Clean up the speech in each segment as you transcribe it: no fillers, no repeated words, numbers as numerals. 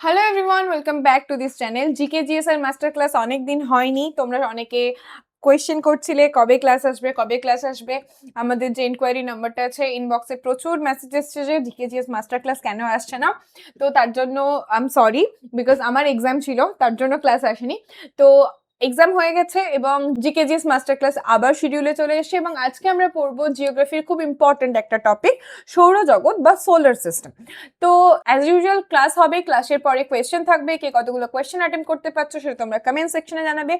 Hello everyone, welcome back to this channel. GKGS এর master class অনেক দিন হয়নি। তোমরা অনেকে কোয়েশ্চেন করছিলে কবে ক্লাস আসবে কবে ক্লাস আসবে। আমাদের যে ইনকোয়ারি নাম্বারটা আছে ইনবক্সে প্রচুর মেসেজ এসছে যে জিকেজিএস মাস্টার ক্লাস কেন আসছে না। তো তার জন্য আই এম সরি, বিকজ আমার এক্সাম ছিল, তার জন্য ক্লাস আসেনি। তো এক্সাম হয়ে গেছে এবং জিকেজিএস মাস্টার ক্লাস আবার শিডিউলে চলে এসেছে এবং আজকে আমরা পড়বো জিওগ্রাফির খুব ইম্পর্টেন্ট একটা টপিক, সৌরজগৎ বা সোলার সিস্টেম। তো অ্যাজ ইউজুয়াল ক্লাস হবে, ক্লাসের পরে কোয়েশ্চেন থাকবে, কে কতগুলো কোয়েশ্চেন অ্যাটেম্প করতে পারছো সেটা তোমরা কমেন্ট সেকশনে জানাবে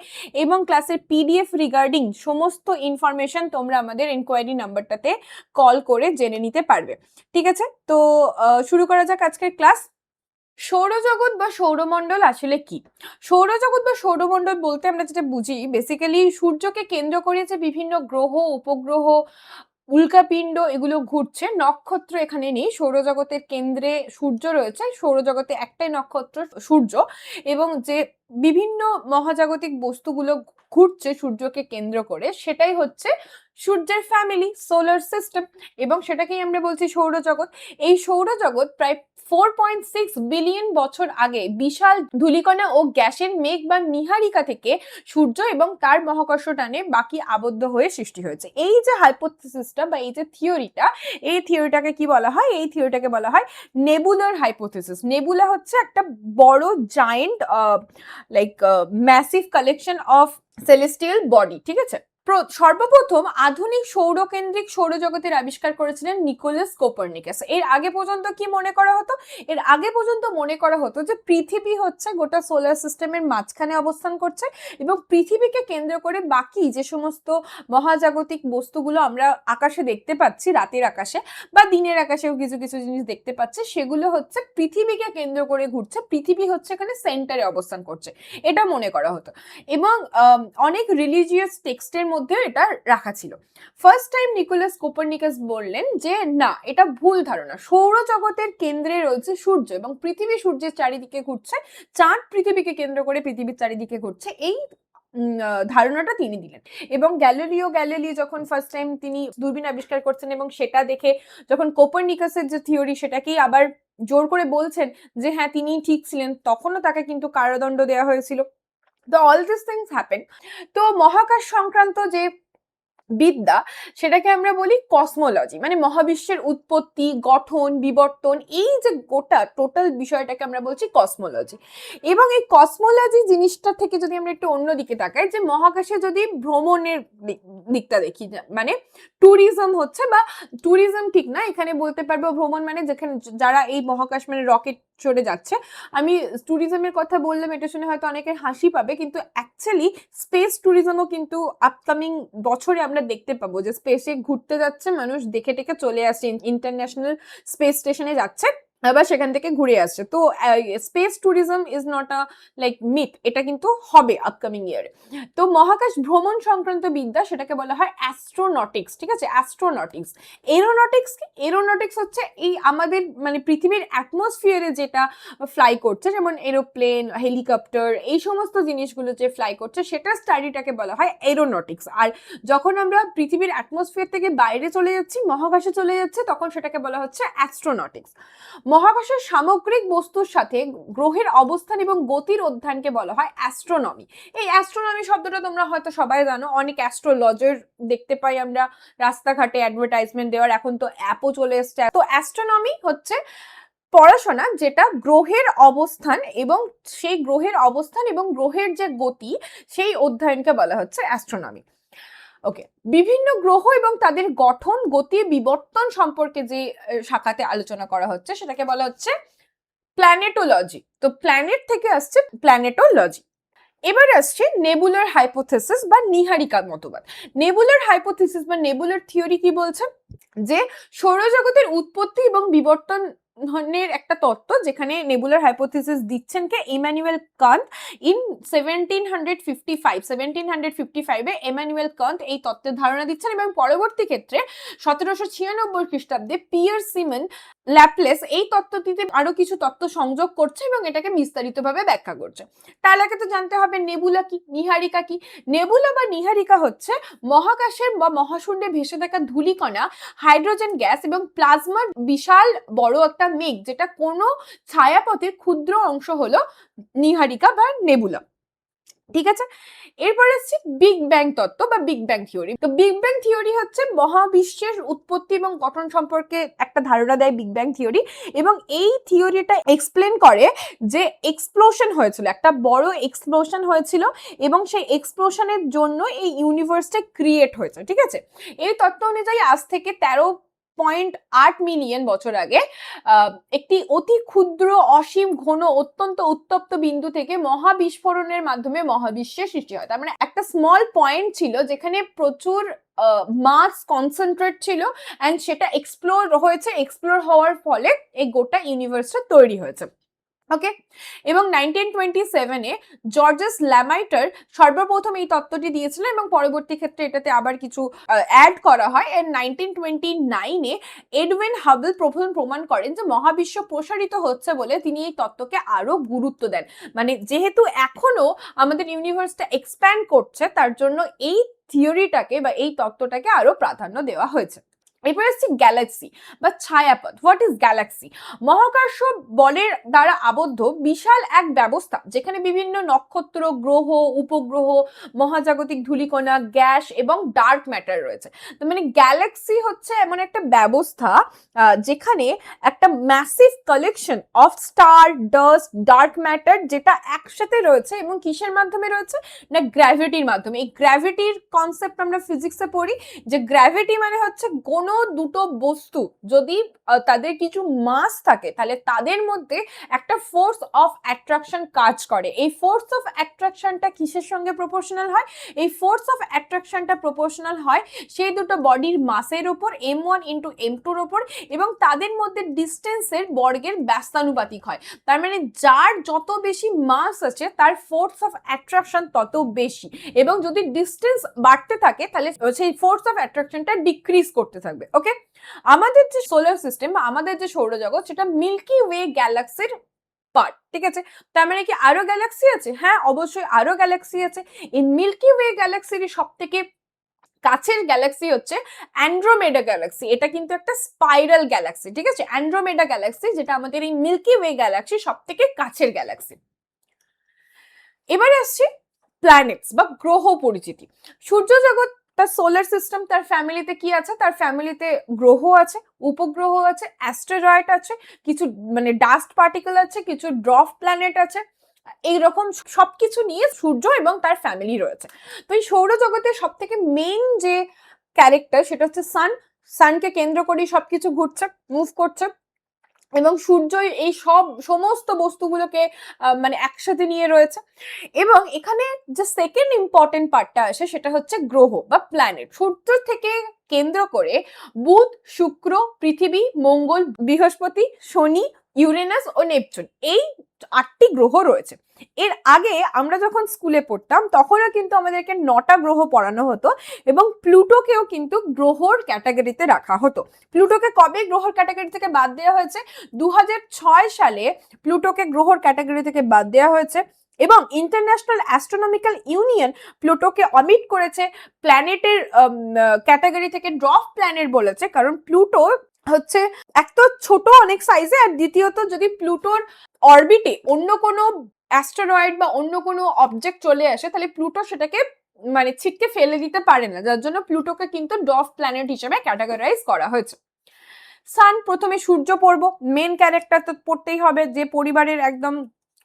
এবং ক্লাসের পিডিএফ রিগার্ডিং সমস্ত ইনফরমেশন তোমরা আমাদের ইনকোয়ারি নাম্বারটাতে কল করে জেনে নিতে পারবে। ঠিক আছে, তো শুরু করা যাক আজকের ক্লাস। সৌরজগৎ বা সৌরমণ্ডল আসলে কি? সৌরজগৎ বা সৌরমণ্ডল বলতে আমরা যেটা বুঝি, বেসিক্যালি সূর্যকে কেন্দ্র করে যে বিভিন্ন গ্রহ, উপগ্রহ, উল্কাপিণ্ড এগুলো ঘুরছে, নক্ষত্র এখানে নেই। সৌরজগতের কেন্দ্রে সূর্য রয়েছে, সৌরজগতে একটাই নক্ষত্র সূর্য, এবং যে বিভিন্ন মহাজাগতিক বস্তুগুলো ঘুরছে সূর্যকে কেন্দ্র করে সেটাই হচ্ছে সূর্যের ফ্যামিলি, সোলার সিস্টেম, এবং সেটাকেই আমরা বলছি সৌরজগৎ। এই সৌরজগৎ প্রায় 4.6 বিলিয়ন বছর আগে বিশাল ধূলিকণা ও গ্যাসের মেঘ বা নীহারিকা থেকে সূর্য এবং তার মহাকর্ষ টানে বাকি আবদ্ধ হয়ে সৃষ্টি হয়েছে। এই যে হাইপোথিসিসটা বা এই যে থিওরিটা, এই থিওরিটাকে কি বলা হয়? এই থিওরিটাকে বলা হয় নেবুলার হাইপোথিসিস। নেবুলা হচ্ছে একটা বড় giant like massive collection of celestial body. ঠিক আছে, সর্বপ্রথম আধুনিক সৌরকেন্দ্রিক সৌরজগতের আবিষ্কার করেছিলেন নিকোলাস কোপারনিকাস। এর আগে পর্যন্ত কি মনে করা হতো? এর আগে পর্যন্ত মনে করা হতো যে পৃথিবী হচ্ছে গোটা সোলার সিস্টেমের মাঝখানে অবস্থান করছে এবং পৃথিবীকে কেন্দ্র করে বাকি যে সমস্ত মহাজাগতিক বস্তুগুলো আমরা আকাশে দেখতে পাচ্ছি, রাতের আকাশে বা দিনের আকাশেও কিছু কিছু জিনিস দেখতে পাচ্ছি, সেগুলো হচ্ছে পৃথিবীকে কেন্দ্র করে ঘুরছে, পৃথিবী হচ্ছে এখানে সেন্টারে অবস্থান করছে, এটা মনে করা হতো। এবং অনেক রিলিজিয়াস টেক্সটের মধ্যে এটা রাখা ছিল। ফার্স্ট টাইম নিকোলাস কোপারনিকাস বললেন যে না, এটা ভুল ধারণা, সৌরজগতের কেন্দ্রে রয়েছে সূর্য এবং পৃথিবী সূর্যের চারিদিকে ঘুরছে, চাঁদ পৃথিবীকে কেন্দ্র করে পৃথিবীর চারিদিকে ঘুরছে, এই ধারণাটা তিনি দিলেন। এবং গ্যালিলিও যখন ফার্স্ট টাইম তিনি দূরবীন আবিষ্কার করছেন এবং সেটা দেখে যখন কোপারনিকাসের যে থিওরি সেটাকেই আবার জোর করে বলছেন যে হ্যাঁ তিনি ঠিক ছিলেন, তখনও তাকে কিন্তু কারাদণ্ড দেওয়া হয়েছিল। তো অল দিস থিংস হ্যাপেন। তো মহাকাশ সংক্রান্ত যে বিদ্যা, সেটাকে আমরা বলি কসমোলজি, মানে মহাবিশ্বের উৎপত্তি, গঠন, বিবর্তন, এই যে গোটা টোটাল বিষয়টাকে আমরা বলছি কসমোলজি। এবং এই কসমোলজি জিনিসটা থেকে যদি আমরা একটু অন্যদিকে তাকাই, যে মহাকাশে যদি ভ্রমণের দিকটা দেখি, মানে ট্যুরিজম হচ্ছে, বা ট্যুরিজম ঠিক না, এখানে বলতে পারবো ভ্রমণ মানে যেখানে যারা এই মহাকাশ মানে রকেট চড়ে যাচ্ছে। আমি ট্যুরিজমের কথা বললাম, এটা শুনে হয়তো অনেকের হাসি পাবে, কিন্তু অ্যাকচুয়ালি স্পেস ট্যুরিজমও কিন্তু আপকামিং বছরে আমরা দেখতে পাবো যে স্পেসে ঘুরতে যাচ্ছে মানুষ, দেখে টেকে চলে আসছে, ইন্টারন্যাশনাল স্পেস স্টেশনে যাচ্ছে, আবার সেখান থেকে ঘুরে আসছে। তো space tourism is not a like myth, এটা কিন্তু হবে আপকামিং ইয়ারে। তো মহাকাশ ভ্রমণ সংক্রান্ত বিদ্যা, সেটাকে বলা হয় অ্যাস্ট্রোনটিক্স। ঠিক আছে, অ্যাস্ট্রোনটিক্স। এরোনটিক্স কি? এরোনটিক্স হচ্ছে এই আমাদের মানে পৃথিবীর অ্যাটমসফিয়ারে যেটা ফ্লাই করছে, যেমন এরোপ্লেন, হেলিকপ্টার, এই সমস্ত জিনিসগুলো যে ফ্লাই করছে সেটার স্টাডিটাকে বলা হয় এরোনটিক্স। আর যখন আমরা পৃথিবীর অ্যাটমসফিয়ার থেকে বাইরে চলে যাচ্ছি, মহাকাশে চলে যাচ্ছে, তখন সেটাকে বলা হচ্ছে অ্যাস্ট্রোনটিক্স। মহাকাশের সামগ্রিক বস্তুর সাথে গ্রহের অবস্থান এবং গতির অধ্যয়নকে বলা হয় অ্যাস্ট্রোনমি। এই অ্যাস্ট্রোনমি শব্দটা তোমরা হয়তো সবাই জানো, অনেক অ্যাস্ট্রোলজার দেখতে পাই আমরা রাস্তাঘাটে অ্যাডভার্টাইজমেন্ট দেওয়ার, এখন তো অ্যাপও চলে এসছে। তো অ্যাস্ট্রোনমি হচ্ছে পড়াশোনা যেটা গ্রহের অবস্থান এবং সেই গ্রহের অবস্থান এবং গ্রহের যে গতি, সেই অধ্যয়নকে বলা হচ্ছে অ্যাস্ট্রোনমি। ওকে, বিভিন্ন গ্রহ এবং তাদের গঠন, গতি, বিবর্তন সম্পর্কে যে শাখাতে আলোচনা করা হচ্ছে সেটাকে বলা হচ্ছে প্ল্যানেটোলজি। তো প্ল্যানেট থেকে আসছে প্ল্যানেটোলজি। এবার আসছে নেবুলার হাইপোথিসিস বা নীহারিকা মতবাদ। নেবুলার হাইপোথিসিস বা নেবুলার থিওরি কি বলছে? যে সৌরজগতের উৎপত্তি এবং বিবর্তন একটা তত্ত্ব, যেখানে নেবুলার হাইপোথিসিস দিচ্ছেন কে ইমানুয়েল কান্ট ইন 1755 এ ইমানুয়েল কান্ট এই তত্ত্বের ধারণা দিচ্ছেন এবং পরবর্তী ক্ষেত্রে 1796 খ্রিস্টাব্দে পিয়ার সিমন ল্যাপলেস এই তত্ত্বটিতে আরো কিছু তত্ত্ব সংযোগ করছে এবং এটাকে বিস্তারিতভাবে ব্যাখ্যা করছে। তার আগে তো জানতে হবে নেবুলা কি, নীহারিকা কি। নেবুলা বা নীহারিকা হচ্ছে মহাকাশের বা মহাশূন্যে ভেসে থাকা ধূলিকণা, হাইড্রোজেন গ্যাস এবং প্লাজমার বিশাল বড় একটা মেঘ, যেটা কোনো ছায়াপথের ক্ষুদ্র অংশ হলো নীহারিকা বা নেবুলা। ঠিক আছে, এরপরে আসছে বিগ ব্যাং তত্ত্ব বা বিগ ব্যাং থিওরি। তো বিগ ব্যাং থিওরি হচ্ছে মহাবিশ্বের উৎপত্তি এবং গঠন সম্পর্কে একটা ধারণা দেয় বিগ ব্যাং থিওরি, এবং এই থিওরিটা এক্সপ্লেন করে যে এক্সপ্লোশন হয়েছিল, একটা বড় এক্সপ্লোশন হয়েছিল এবং সেই এক্সপ্লোশনের জন্য এই ইউনিভার্সটা ক্রিয়েট হয়েছে। ঠিক আছে, এই তত্ত্ব অনুযায়ী আজ থেকে 13.8 মিলিয়ন বছর আগে একটি অতি ক্ষুদ্র অসীম ঘন অত্যন্ত উত্তপ্ত বিন্দু থেকে মহাবিস্ফোরণের মাধ্যমে মহাবিশ্বের সৃষ্টি হয়। তার মানে একটা স্মল পয়েন্ট ছিল যেখানে প্রচুর মাস কনসেন্ট্রেট ছিল, এন্ড সেটা এক্সপ্লোর হয়েছে, এক্সপ্লোর হওয়ার ফলে এই গোটা ইউনিভার্সটা তৈরি হয়েছে। ওকে, এবং 1927-এ জর্জেস ল্যামাইটার সর্বপ্রথম এই তত্ত্বটি দিয়েছিলেন এবং পরবর্তী ক্ষেত্রে এটাতে আবার কিছু অ্যাড করা হয়। এর 1929-এ এডউইন হাবল প্রমাণ করেন যে মহাবিশ্ব প্রসারিত হচ্ছে বলে তিনি এই তত্ত্বকে আরো গুরুত্ব দেন। মানে যেহেতু এখনো আমাদের ইউনিভার্সটা এক্সপ্যান্ড করছে, তার জন্য এই থিওরিটাকে বা এই তত্ত্বটাকে আরো প্রাধান্য দেওয়া হয়েছে। এরপর আসছে গ্যালাক্সি বা ছায়াপথ। What is Galaxy? মহাকর্ষ বলের দ্বারা আবদ্ধ বিশাল এক ব্যবস্থা যেখানে বিভিন্ন নক্ষত্র, গ্রহ, উপগ্রহ, মহাজাগতিক ধূলিকণা, গ্যাস এবং ডার্ক ম্যাটার রয়েছে। তো মানে গ্যালাক্সি হচ্ছে এমন একটা ব্যবস্থা যেখানে একটা massive collection of star, dust, dark matter যেটা একসাথে রয়েছে, এবং কিসের মাধ্যমে রয়েছে না গ্র্যাভিটির মাধ্যমে। এই গ্র্যাভিটির কনসেপ্ট আমরা ফিজিক্সে পড়ি, যে গ্র্যাভিটি মানে হচ্ছে কোনো দুটো বস্তু যদি তাদের কিছু মাস থাকে তাহলে তাদের মধ্যে একটা ফোর্স অফ অ্যাট্রাকশন কাজ করে। এই ফোর্স অফ অ্যাট্রাকশনটা কিসের সঙ্গে প্রপোর্শনাল হয়? এই ফোর্স অফ অ্যাট্রাকশনটা প্রপোর্শনাল হয় সেই দুটো বডির মাসের উপর, m1 ইন্টু m2-র উপর, এবং তাদের মধ্যে ডিস্টেন্সের বর্গের ব্যস্তানুপাতিক হয়। তার মানে যার যত বেশি মাস আছে তার ফোর্স অফ অ্যাট্রাকশন তত বেশি, এবং যদি ডিস্টেন্স বাড়তে থাকে তাহলে সেই ফোর্স অফ অ্যাট্রাকশনটা ডিক্রিজ করতে থাকবে। ওকে, আমাদের যে সোলার সিস্টেম বা আমাদের যে সৌরজগৎ সেটা মিল্কি ওয়ে গ্যালাক্সির পার্ট। ঠিক আছে, তার মানে কি আরো গ্যালাক্সি আছে? হ্যাঁ, অবশ্যই আরো গ্যালাক্সি আছে। এই মিল্কি ওয়ে গ্যালাক্সির সব থেকে কাছের গ্যালাক্সি হচ্ছে অ্যান্ড্রোমেডা গ্যালাক্সি। এটা কিন্তু একটা স্পাইরাল গ্যালাক্সি। ঠিক আছে, অ্যান্ড্রোমেডা গ্যালাক্সি যেটা আমাদের এই মিল্কি ওয়ে গ্যালাক্সি সব থেকে কাছের গ্যালাক্সি। এবারে আসছে প্ল্যানেটস বা গ্রহ পরিচিতি। সূর্যজগৎ, তার সোলার সিস্টেম, তার ফ্যামিলিতে কি আছে? তার ফ্যামিলিতে গ্রহ আছে, উপগ্রহ আছে, অ্যাস্টেরয়েড আছে, কিছু মানে ডাস্ট পার্টিকেল আছে, কিছু ড্রফ প্ল্যানেট আছে, এইরকম সবকিছু নিয়ে সূর্য এবং তার ফ্যামিলি রয়েছে। তো এই সৌরজগতের সব থেকে মেইন যে ক্যারেক্টার সেটা হচ্ছে সান। সানকে কেন্দ্র করেই সবকিছু ঘুরছে, মুভ করছে, এবং সূর্য এই সমস্ত বস্তুগুলোকে মানে একসাথে নিয়ে রয়েছে। এবং এখানে যে সেকেন্ড ইম্পর্টেন্ট পার্টটা আসে সেটা হচ্ছে গ্রহ বা প্ল্যানেট। সূর্য থেকে কেন্দ্র করে বুধ, শুক্র, পৃথিবী, মঙ্গল, বৃহস্পতি, শনি, ইউরেনাস ও নেপচুন, এই 8টি গ্রহ রয়েছে। এর আগে আমরা যখন স্কুলে পড়তাম তখনও কিন্তু আমাদেরকে 9টা গ্রহ পড়ানো হতো, এবং প্লুটোকেও কিন্তু গ্রহর ক্যাটাগরিতে রাখা হতো। প্লুটোকে কবে গ্রহর ক্যাটাগরি থেকে বাদ দেওয়া হয়েছে? 2006 সালে প্লুটোকে গ্রহর ক্যাটাগরি থেকে বাদ দেওয়া হয়েছে, এবং ইন্টারন্যাশনাল অ্যাস্ট্রোনমিক্যাল ইউনিয়ন প্লুটোকে অমিট করেছে প্ল্যানেটের ক্যাটাগরি থেকে, ড্রফ প্ল্যানেট বলেছে, কারণ প্লুটো হচ্ছে এক তো ছোট অনেক সাইজে, আর দ্বিতীয়ত যদি প্লুটোর অরবিটে অন্য কোনো অ্যাস্টেরয়েড বা অন্য কোনো অবজেক্ট চলে আসে তাহলে প্লুটো সেটাকে মানে ছিটকে ফেলে দিতে পারে না, যার জন্য প্লুটোকে কিন্তু ড্রফ প্ল্যানেট হিসেবে ক্যাটাগরাইজ করা হয়েছে। সান, প্রথমে সূর্য পড়বো, মেন ক্যারেক্টার তো পড়তেই হবে, যে পরিবারের একদম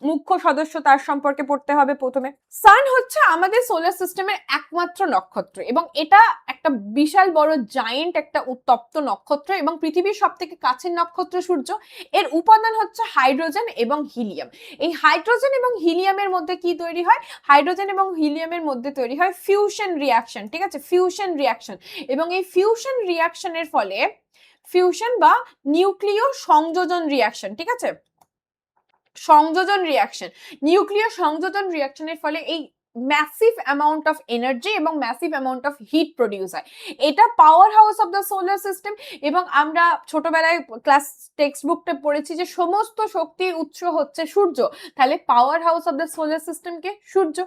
মুখ্য সদস্য তার সম্পর্কে পড়তে হবে প্রথমে। সান হচ্ছে আমাদের সোলার সিস্টেমের একমাত্র নক্ষত্র, এবং এটা একটা বিশাল বড় জায়েন্ট একটা উত্তপ্ত নক্ষত্র, এবং পৃথিবীর সব থেকে কাছের নক্ষত্র সূর্য। এর উপাদান হচ্ছে হাইড্রোজেন এবং হিলিয়াম। এই হাইড্রোজেন এবং হিলিয়ামের মধ্যে কি তৈরি হয়? হাইড্রোজেন এবং হিলিয়ামের মধ্যে তৈরি হয় ফিউশন রিয়াকশন। ঠিক আছে, ফিউশন রিয়াকশন, এবং এই ফিউশন রিয়াকশনের ফলে ফিউশন বা নিউক্লিয় সংযোজন রিয়াকশন, ঠিক আছে, সংযোজন রিয়াকশন, নিউক্লিয় সংযোজন রিয়াকশনের ফলে এই ম্যাসিভ অ্যামাউন্ট অফ এনার্জি এবং massive amount of heat produce হয়। এটা power house of the solar system. এবং আমরা ছোটবেলায় ক্লাস টেক্সট বুকটা পড়েছি যে সমস্ত শক্তির উৎস হচ্ছে সূর্য। তাহলে power house of the solar সিস্টেমকে সূর্য।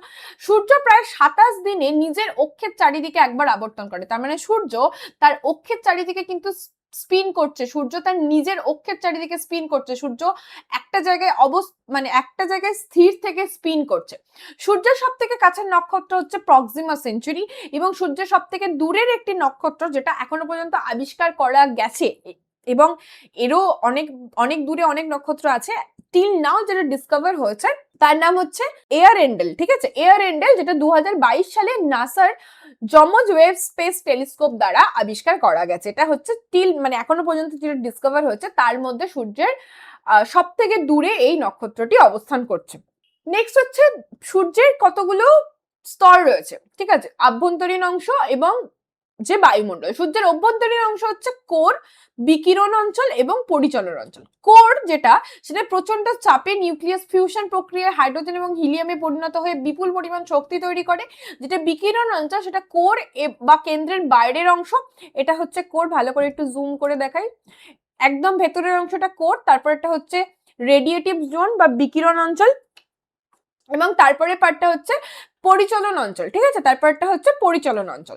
সূর্য প্রায় 27 দিনে নিজের অক্ষের চারিদিকে একবার আবর্তন করে। তার মানে সূর্য তার অক্ষের চারিদিকে কিন্তু স্পিন করছে, সূর্য তার নিজের অক্ষের চারিদিকে স্পিন করছে, সূর্য একটা জায়গায় মানে একটা জায়গায় স্থির থেকে স্পিন করছে। সূর্যের সব থেকে কাছের নক্ষত্র হচ্ছে প্রক্সিমা সেঞ্চুরি এবং সূর্যের সব থেকে দূরের একটি নক্ষত্র যেটা এখনো পর্যন্ত আবিষ্কার করা গেছে, এবং এরও অনেক অনেক দূরে অনেক নক্ষত্র আছে টিল নাও যেটা ডিসকভার হয়েছে, তার নাম হচ্ছে এয়ারেন্ডেল। ঠিক আছে, এয়ারেন্ডেল যেটা 2022 সালে নাসার যমজ ওয়েভ স্পেস টেলিস্কোপ দ্বারা আবিষ্কার করা গেছে। এটা হচ্ছে মানে এখনো পর্যন্ত যেটা ডিসকভার হয়েছে তার মধ্যে সূর্যের সব থেকে দূরে এই নক্ষত্রটি অবস্থান করছে। নেক্সট হচ্ছে সূর্যের কতগুলো স্তর রয়েছে। ঠিক আছে, আভ্যন্তরীণ অংশ এবং যে বায়ুমণ্ডল। সূর্যের অভ্যন্তরীণ অংশ হচ্ছে কোর, বিকিরণ অঞ্চল এবং পরিচলন অঞ্চল। কোর যেটা, সেটা প্রচন্ড চাপে নিউক্লিয়াস ফিউশন প্রক্রিয়ায় হাইড্রোজেন এবং হিলিয়ামে পরিণত হয়ে বিপুল পরিমাণ শক্তি তৈরি করে। যেটা বিকিরণ অঞ্চল সেটা কোর বা কেন্দ্রের বাইরের অংশ। এটা হচ্ছে কোর, ভালো করে একটু জুম করে দেখাই। একদম ভেতরের অংশটা কোর, তারপর এটা হচ্ছে রেডিয়েটিভ জোন বা বিকিরণ অঞ্চল, এবং তারপরে পার্টটা হচ্ছে পরিচলন অঞ্চল। ঠিক আছে, তারপরটা হচ্ছে পরিচলন অঞ্চল।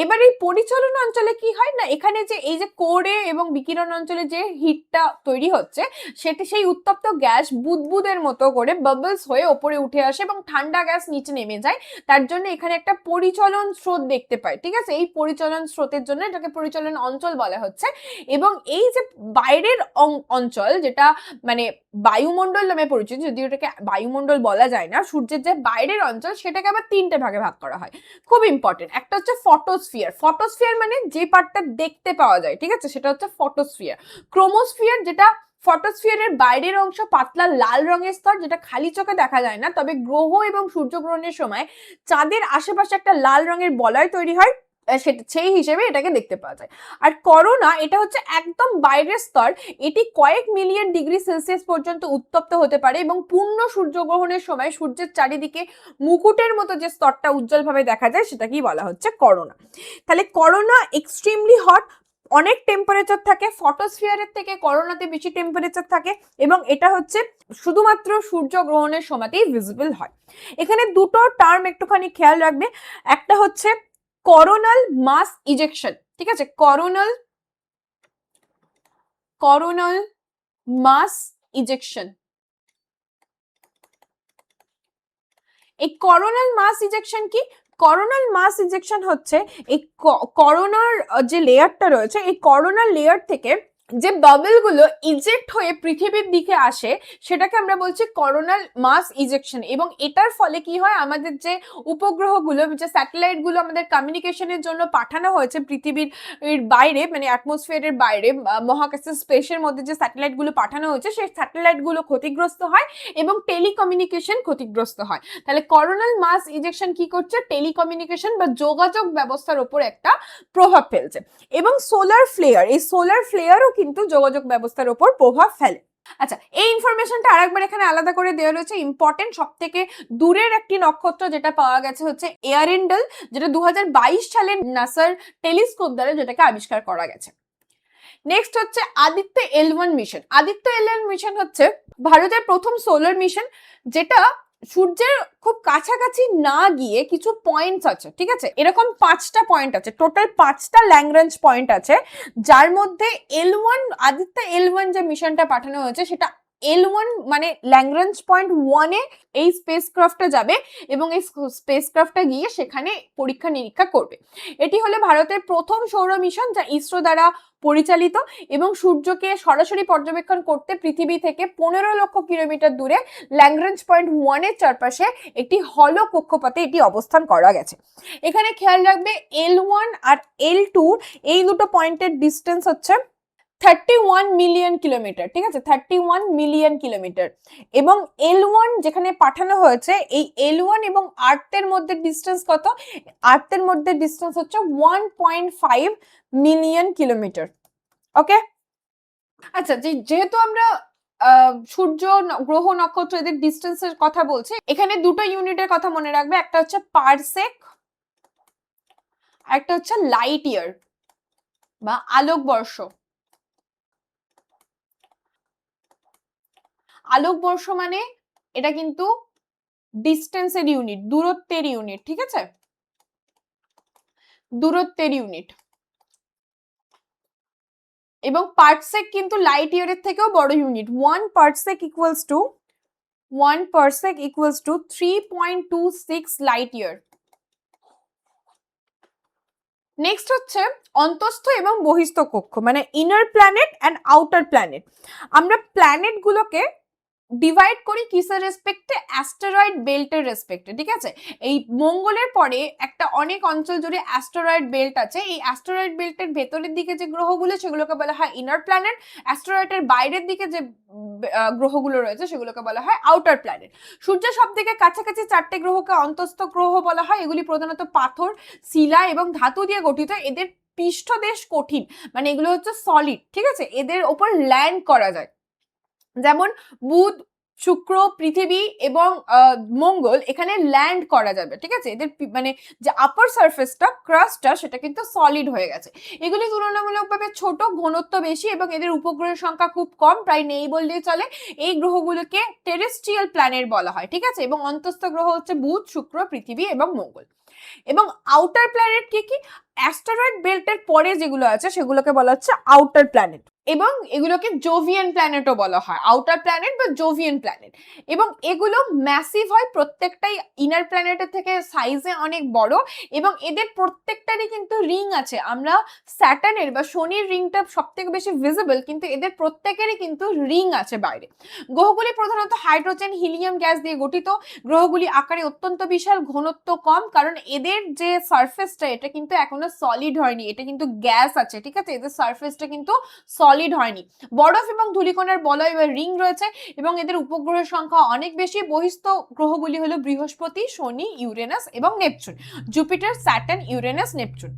এবার এই পরিচলন অঞ্চলে কি হয় না, এখানে যে এই যে কোরে এবং বিকিরণ অঞ্চলে যে হিটটা তৈরি হচ্ছে সেটা সেই উত্তপ্ত গ্যাস বুদবুদের মতো করে বাবলস হয়ে ওপরে উঠে আসে এবং ঠান্ডা গ্যাস নিচে নেমে যায়। তার জন্য এখানে একটা পরিচলন স্রোত দেখতে পাই। ঠিক আছে, এই পরিচলন স্রোতের জন্য এটাকে পরিচলন অঞ্চল বলা হচ্ছে। এবং এই যে বাইরের অঞ্চল যেটা মানে বায়ুমণ্ডল নামে পরিচিত, যদিও এটাকে বায়ুমণ্ডল বলা যায় না, সূর্যের যে বাইরের অঞ্চল সেটাকে আবার 3টে ভাগে ভাগ করা হয়। খুব ইম্পর্টেন্ট, একটা হচ্ছে ফটোস্ফিয়ার। ফটোস্ফিয়ার মানে যে পার্টটা দেখতে পাওয়া যায়, ঠিক আছে, সেটা হচ্ছে ফটোস্ফিয়ার। ক্রোমোস্ফিয়ার যেটা ফটোস্ফিয়ারের বাইরের অংশ পাতলা লাল রঙের স্তর, যেটা খালি চোখে দেখা যায় না, তবে গ্রহ এবং সূর্যগ্রহণের সময় চাঁদের আশেপাশে একটা লাল রঙের বলয় তৈরি হয়, সেই হিসেবে এটাকে দেখতে পাওয়া যায়। আর করোনা, এটা হচ্ছে একদম বাইরের স্তর, এটি কয়েক মিলিয়ন ডিগ্রি সেলসিয়াস পর্যন্ত উত্তপ্ত হতে পারে এবং পূর্ণ সূর্যগ্রহণের সময় সূর্যের চারিদিকে মুকুটের মতো যে স্তরটা উজ্জ্বলভাবে দেখা যায় সেটাকেই বলা হচ্ছে করোনা। তাহলে করোনা এক্সট্রিমলি হট, অনেক টেম্পারেচার থাকে, ফটোস্ফিয়ারের থেকে করোনাতে বেশি টেম্পারেচার থাকে, এবং এটা হচ্ছে শুধুমাত্র সূর্যগ্রহণের সময়তেই ভিজিবল হয়। এখানে দুটো টার্ম একটুখানি খেয়াল রাখবে, একটা হচ্ছে করোনাল মাস ইজেকশন। ঠিক আছে, করোনাল মাস ইজেকশন। এই করোনাল মাস ইজেকশন কি? করোনাল মাস ইজেকশন হচ্ছে এই করোনার যে লেয়ারটা রয়েছে, এই করোনার লেয়ার থেকে যে বাবল গুলো ইজেক্ট হয়ে পৃথিবীর দিকে আসে সেটাকে আমরা বলছি করোনাল মাস ইজেকশন। এবং এটার ফলে কি হয়, আমাদের যে উপগ্রহগুলো, যে স্যাটেলাইট গুলো আমাদের কমিউনিকেশনের জন্য পাঠানো হয়েছে পৃথিবীর বাইরে, মানে অ্যাটমসফিয়ারের বাইরে, মহাকাশের স্পেসের মধ্যে যে স্যাটেলাইট গুলো পাঠানো হয়েছে সেই স্যাটেলাইট গুলো ক্ষতিগ্রস্ত হয় এবং টেলিকমিউনিকেশন ক্ষতিগ্রস্ত হয়। তাহলে করোনাল মাস ইজেকশন কি করছে, টেলিকমিউনিকেশন বা যোগাযোগ ব্যবস্থার উপর একটা প্রভাব ফেলছে। এবং সোলার ফ্লেয়ার, এই সোলার ফ্লেয়ারও কিন্তু যোগাযোগ ব্যবস্থার উপর প্রভাব ফেলে। আচ্ছা, এই ইনফরমেশনটা আরেকবার এখানে আলাদা করে দেওয়া রয়েছে। ইম্পর্টেন্ট, সব থেকে দূরের একটি নক্ষত্র যেটা পাওয়া গেছে হচ্ছে এয়ারেন্ডেল, যেটা 2022 সালে নাসার টেলিস্কোপ দ্বারা যেটাকে আবিষ্কার করা গেছে। নেক্সট হচ্ছে Aditya L1 mission. Aditya L1 mission হচ্ছে ভারতের প্রথম সোলার মিশন, যেটা সূর্যের খুব কাছাকাছি না গিয়ে কিছু পয়েন্টস আছে। ঠিক আছে, এরকম 5টা পয়েন্ট আছে, টোটাল 5টা ল্যাগ্রাঞ্জ পয়েন্ট আছে, যার মধ্যে L1, আদিত্য L1 যে মিশনটা পাঠানো হয়েছে সেটা L1 মানে ল্যাগ্রাঞ্জ পয়েন্ট 1-এ এই স্পেসক্রাফটটা যাবে এবং এই স্পেসক্রাফটটা গিয়ে সেখানে পরীক্ষা নিরীক্ষা করবে। এটি হলো ভারতের প্রথম সৌর মিশন যা ইসরো দ্বারা পরিচালিত এবং সূর্যকে সরাসরি পর্যবেক্ষণ করতে পৃথিবী থেকে 15 লক্ষ কিলোমিটার দূরে ল্যাগ্রাঞ্জ পয়েন্ট 1-এর চারপাশে একটি হলো কক্ষপথে এটি অবস্থান করা গেছে। এখানে খেয়াল রাখবে L1 আর L2 এই দুটো পয়েন্টের ডিস্টেন্স হচ্ছে 31 মিলিয়ন কিলোমিটার। ঠিক আছে, 31 মিলিয়ন কিলোমিটার। এবং L1 যেখানে পাঠানো হয়েছে, এই L1 এবং আর্থের মধ্যে ডিস্টেন্স কত? আর্থের মধ্যে ডিস্টেন্স হচ্ছে 1.5 মিলিয়ন কিলোমিটার। ওকে, আচ্ছা, যেহেতু আমরা সূর্য গ্রহ নক্ষত্র এদের ডিস্টেন্সের কথা বলছে। এখানে দুটো ইউনিটের কথা মনে রাখবে, একটা হচ্ছে পারসেক, একটা হচ্ছে লাইট ইয়ার বা আলোকবর্ষ। আলোকবর্ষ মানে এটা কিন্তু ডিস্টেন্সের ইউনিট, দূরত্বের ইউনিট, ঠিক আছে, দূরত্বের ইউনিট। এবং পারসেক কিন্তু লাইট ইয়ারের থেকেও বড় unit. 1 parsec equals to 3.26 light year. Next হচ্ছে অন্তস্থ এবং বহিস্থ কক্ষ, মানে inner planet and outer planet. আমরা প্ল্যানেট গুলোকে ডিভাইড করি কিসের রেসপেক্টে? অ্যাস্টেরয়েড বেল্টের রেসপেক্টে, ঠিক আছে। এই মঙ্গলের পরে একটা অনেক অঞ্চল জুড়ে অ্যাস্টেরয়েড বেল্ট আছে। এই অ্যাস্টেরয়েড বেল্টের ভেতরের দিকে যে গ্রহগুলো সেগুলোকে বলা হয় ইনার প্ল্যানেট, অ্যাস্টেরয়েডের বাইরের দিকে যে গ্রহগুলো রয়েছে সেগুলোকে বলা হয় আউটার প্ল্যানেট। সূর্য সব থেকে কাছাকাছি চারটে গ্রহকে অন্তস্থ গ্রহ বলা হয়। এগুলি প্রধানত পাথর, শিলা এবং ধাতু দিয়ে গঠিত। এদের পৃষ্ঠদেশ কঠিন, মানে এগুলো হচ্ছে সলিড, ঠিক আছে। এদের ওপর ল্যান্ড করা যায়, যেমন বুধ, শুক্র, পৃথিবী এবং মঙ্গল, এখানে ল্যান্ড করা যাবে, ঠিক আছে। এদের মানে যে আপার সারফেসটা, ক্রাস্টটা, সেটা কিন্তু সলিড হয়ে গেছে। এগুলি তুলনামূলকভাবে ছোট, ঘনত্ব বেশি এবং এদের উপগ্রহের সংখ্যা খুব কম, প্রায় নেই বললেই চলে। এই গ্রহগুলোকে টেরেস্ট্রিয়াল প্ল্যানেট বলা হয়, ঠিক আছে। এবং অন্তস্থ গ্রহ হচ্ছে বুধ, শুক্র, পৃথিবী এবং মঙ্গল। এবং আউটার প্ল্যানেট কি কি? অ্যাস্টেরয়েড বেল্টের পরে যেগুলো আছে সেগুলোকে বলা হচ্ছে আউটার প্ল্যানেট, এবং এগুলোকে জোভিয়ান প্ল্যানেটও বলা হয়, আউটার প্ল্যানেট বা জোভিয়ান প্ল্যানেট। এবং এগুলো ম্যাসিভ হয়, প্রত্যেকটাই ইনার প্ল্যানেটের থেকে সাইজে অনেক বড়, এবং এদের প্রত্যেকটারই কিন্তু রিং আছে। আমরা স্যাটার্নের বা শনির রিংটা সব থেকে বেশি ভিজিবল, কিন্তু এদের প্রত্যেকেরই কিন্তু রিং আছে বাইরে। গ্রহগুলি প্রধানত হাইড্রোজেন, হিলিয়াম গ্যাস দিয়ে গঠিত। গ্রহগুলি আকারে অত্যন্ত বিশাল, ঘনত্ব কম, কারণ এদের যে সারফেসটা এটা কিন্তু এখনো সলিড হয়নি, এটা কিন্তু গ্যাস আছে, ঠিক আছে। এদের সারফেসটা কিন্তু সলিড হয়নি। বরফ এবং ধূলিকণার বলয় বা রিং রয়েছে, এবং এদের উপগ্রহের সংখ্যা অনেক বেশি। বহিস্থ গ্রহগুলি হলো বৃহস্পতি, শনি, ইউরেনাস এবং Neptune. Jupiter, Saturn, Uranus, Neptune.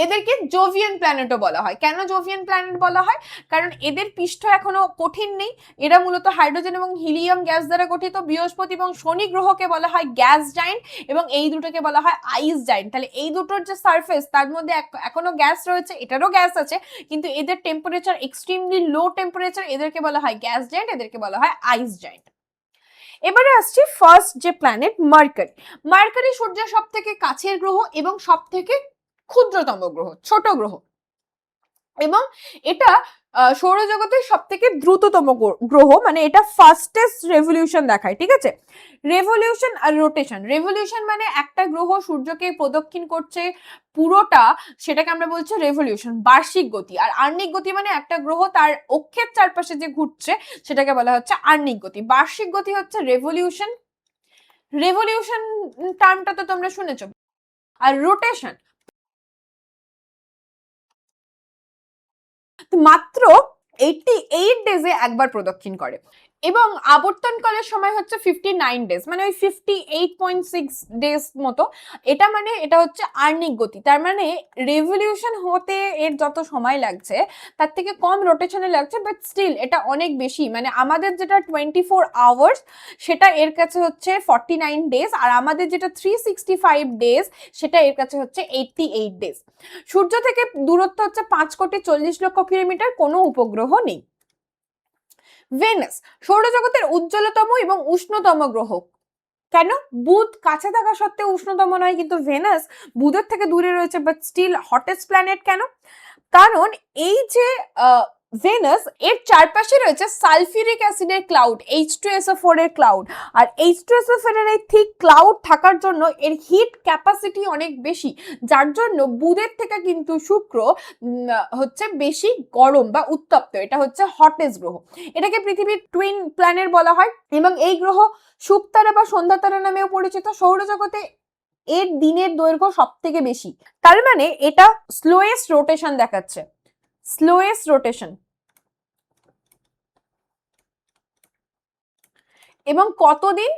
এদেরকে জোভিয়ান প্ল্যানেটও বলা হয়। কেন জোভিয়ান প্ল্যানেট বলা হয়? কারণ এদের পৃষ্ঠ এখনো কঠিন নেই, এরা মূলত হাইড্রোজেন এবং হিলিয়াম গ্যাস দ্বারা গঠিত। বৃহস্পতি এবং শনি গ্রহকে বলা হয় গ্যাস জায়েন্ট, এবং এই দুটোকে বলা হয় আইস জায়েন্ট। তাহলে এই দুটোর যে সারফেস, তার মধ্যে এখনো গ্যাস রয়েছে, এটারও গ্যাস আছে, কিন্তু এদের টেম্পারেচার এক্সট্রিমলি লো টেম্পারেচার, এদেরকে বলা হয় গ্যাস জায়েন্ট, এদেরকে বলা হয় আইস জায়েন্ট। এবারে আসছি ফার্স্ট যে প্ল্যানেট, মার্কারি। মার্কারি সূর্যের সব থেকে কাছের গ্রহ এবং সব থেকে ক্ষুদ্রতম গ্রহ, ছোট গ্রহ, এবং এটা সৌরজগতের সব থেকে দ্রুততম গ্রহ, মানে এটা ফাস্টেস্ট রেভলিউশন দেখায়, ঠিক আছে। রেভলিউশন আর রোটেশন। রেভলিউশন মানে একটা গ্রহ সূর্যকে প্রদক্ষিণ করছে পুরোটা, সেটাকে আমরা বলছি রেভলিউশন, বার্ষিক গতি। আর আর্নিক গতি মানে একটা গ্রহ তার অক্ষের চারপাশে যে ঘুরছে সেটাকে বলা হচ্ছে আর্নিক গতি। বার্ষিক গতি হচ্ছে রেভলিউশন। রেভলিউশন টার্মটা তো তোমরা শুনেছো। আর রোটেশন মাত্র 88 ডেজে একবার প্রদক্ষিণ করে, এবং আবর্তনকালের সময় হচ্ছে 59 ডেজ, মানে ওই 58.6 ডেজ মতো। এটা মানে এটা হচ্ছে আর্নিক গতি, তার মানে রেভলিউশন হতে এর যত সময় লাগছে তার থেকে কম রোটেশনে লাগছে, বাট স্টিল এটা অনেক বেশি। মানে আমাদের যেটা 24 আওয়ার্স সেটা এর কাছে হচ্ছে 49 ডেজ, আর আমাদের যেটা 365 ডেজ সেটা এর কাছে হচ্ছে 88 ডেজ। সূর্য থেকে দূরত্ব হচ্ছে 5,40,00,000 কিলোমিটার, কোনো উপগ্রহ নেই। ভেনাস সৌরজগতের উজ্জ্বলতম এবং উষ্ণতম গ্রহ। কেন? বুধ কাছে থাকা সত্ত্বেও উষ্ণতম নয়, কিন্তু ভেনাস বুধের থেকে দূরে রয়েছে, বাট স্টিল হটেস্ট প্ল্যানেট। কেন? কারণ এই যে ভেনাস, এর চারপাশে রয়েছে সালফিউরিক অ্যাসিডের ক্লাউড, H2SO4 এর ক্লাউড। আর H2SO4 এর এই থিক ক্লাউড থাকার জন্য এর হিট ক্যাপাসিটি অনেক বেশি, যার জন্য বুধের থেকে কিন্তু শুক্র হচ্ছে বেশি গরম বা উত্তপ্ত। এটা হচ্ছে হটেস্ট গ্রহ। এটাকে পৃথিবীর টুইন প্ল্যানেট বলা হয়, এবং এই গ্রহ শুকতারা বা সন্ধ্যা তারা নামেও পরিচিত। সৌরজগতে এর দিনের দৈর্ঘ্য সব থেকে বেশি, তার মানে এটা স্লোয়েস্ট রোটেশন দেখাচ্ছে, স্লোয়েস্ট রোটেশন। এবং কতদিন?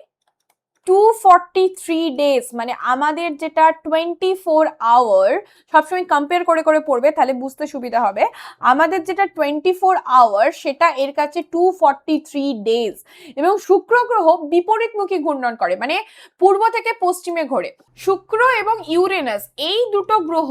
243 ডেজ, মানে আমাদের যেটা 24 আওয়ার, সবসময় কম্পেয়ার করে করে পড়বে তাহলে বুঝতে সুবিধা হবে। আমাদের যেটা 24 আওয়ার সেটা এর কাছে 243 ডেজ। এবং শুক্র গ্রহ বিপরীতমুখী ঘূর্ণন করে, মানে পূর্ব থেকে পশ্চিমে ঘোরে। শুক্র এবং ইউরেনাস এই দুটো গ্রহ